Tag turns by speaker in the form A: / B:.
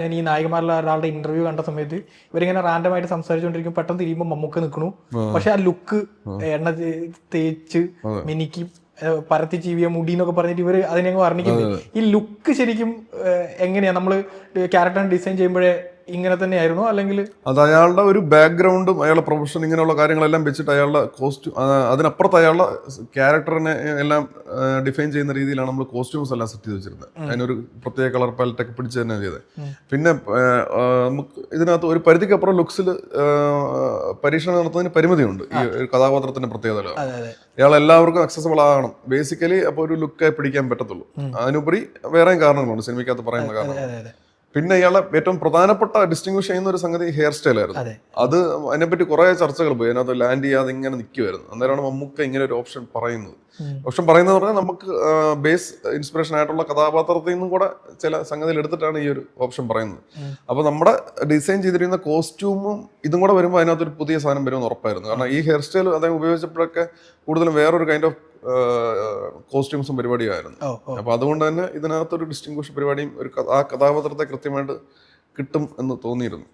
A: ഞാൻ ഈ നായകന്മാരിലെ ഒരാളുടെ ഇന്റർവ്യൂ കണ്ട സമയത്ത് ഇവരിങ്ങനെ റാൻഡമായിട്ട് സംസാരിച്ചുകൊണ്ടിരിക്കും, പെട്ടെന്ന് തിരിയുമ്പോൾ മമ്മൂക്ക നിൽക്കണു. പക്ഷെ ആ ലുക്ക് എണ്ണ തേച്ച് മിനിക്ക് പരത്തി ചീവിയ മുടി എന്നൊക്കെ പറഞ്ഞിട്ട് ഇവര് അതിനെ വർണ്ണിക്കുന്നത്. ഈ ലുക്ക് ശരിക്കും എങ്ങനെയാ നമ്മള് ക്യാരക്ടറിനെ ഡിസൈൻ ചെയ്യുമ്പോഴേ ഇങ്ങനെ തന്നെയായിരുന്നു, അല്ലെങ്കിൽ
B: അത് അയാളുടെ ഒരു ബാക്ക്ഗ്രൗണ്ടും അയാളുടെ പ്രൊഫഷൻ ഇങ്ങനെയുള്ള കാര്യങ്ങളെല്ലാം വെച്ചിട്ട് അയാളുടെ കോസ്റ്റ്യൂം, അതിനപ്പുറത്ത് അയാളുടെ ക്യാരക്ടറിനെ എല്ലാം ഡിഫൈൻ ചെയ്യുന്ന രീതിയിലാണ് നമ്മൾ കോസ്റ്റ്യൂംസ് എല്ലാം സെറ്റ് ചെയ്ത് വെച്ചിരുന്നത്. അതിനൊരു പ്രത്യേക കളർ പാലറ്റൊക്കെ പിടിച്ച് തന്നെ ചെയ്തത്. പിന്നെ നമുക്ക് ഇതിനകത്ത് ഒരു പരിധിക്കപ്പുറം ലുക്സിൽ പരീക്ഷണം നടത്തുന്നതിന് പരിമിതിയുണ്ട്. ഈ ഒരു കഥാപാത്രത്തിന്റെ പ്രത്യേകത അയാൾ എല്ലാവർക്കും അക്സസബിൾ ആകണം ബേസിക്കലി. അപ്പോൾ ഒരു ലുക്ക് പിടിക്കാൻ പറ്റത്തുള്ളൂ. അതിനുപരി വേറെയും കാരണങ്ങളുണ്ട് സിനിമയ്ക്കകത്ത് പറയുന്ന കാരണം. പിന്നെ ഇയാളെ ഏറ്റവും പ്രധാനപ്പെട്ട ഡിസ്റ്റിങ്വിഷ് ചെയ്യുന്ന ഒരു സംഗതി ഹെയർ സ്റ്റൈൽ ആയിരുന്നു. അത് അതിനെപ്പറ്റി കുറെ ചർച്ചകൾ പോയി. അതിനകത്ത് ലാൻഡ് ചെയ്യാതെ ഇങ്ങനെ നിൽക്കുമായിരുന്നു. അന്നേരമാണ് മമ്മൂക്ക ഇങ്ങനെ ഒരു ഓപ്ഷൻ പറയുന്നത്. പറഞ്ഞാൽ നമുക്ക് ബേസ് ഇൻസ്പിറേഷൻ ആയിട്ടുള്ള കഥാപാത്രത്തിൽ നിന്നും കൂടെ ചില സംഗതികൾ എടുത്തിട്ടാണ് ഈ ഒരു ഓപ്ഷൻ പറയുന്നത്. അപ്പൊ നമ്മുടെ ഡിസൈൻ ചെയ്തിരിക്കുന്ന കോസ്റ്റ്യൂമും ഇതും കൂടെ വരുമ്പോൾ അതിനകത്തൊരു പുതിയ സാധനം വരുമെന്ന് ഉറപ്പായിരുന്നു. കാരണം ഈ ഹെയർ സ്റ്റൈൽ അദ്ദേഹം ഉപയോഗിച്ചപ്പോഴൊക്കെ കൂടുതലും വേറൊരു കൈൻഡ് ഓഫ് കോസ്റ്റ്യൂംസും പരിപാടിയായിരുന്നു. അപ്പൊ അതുകൊണ്ട് തന്നെ ഇതിനകത്തൊരു ഡിസ്റ്റിങ്വിഷ് പരിപാടിയും ആ കഥാപാത്രത്തെ കൃത്യമായിട്ട് കിട്ടും എന്ന് തോന്നിയിരുന്നു.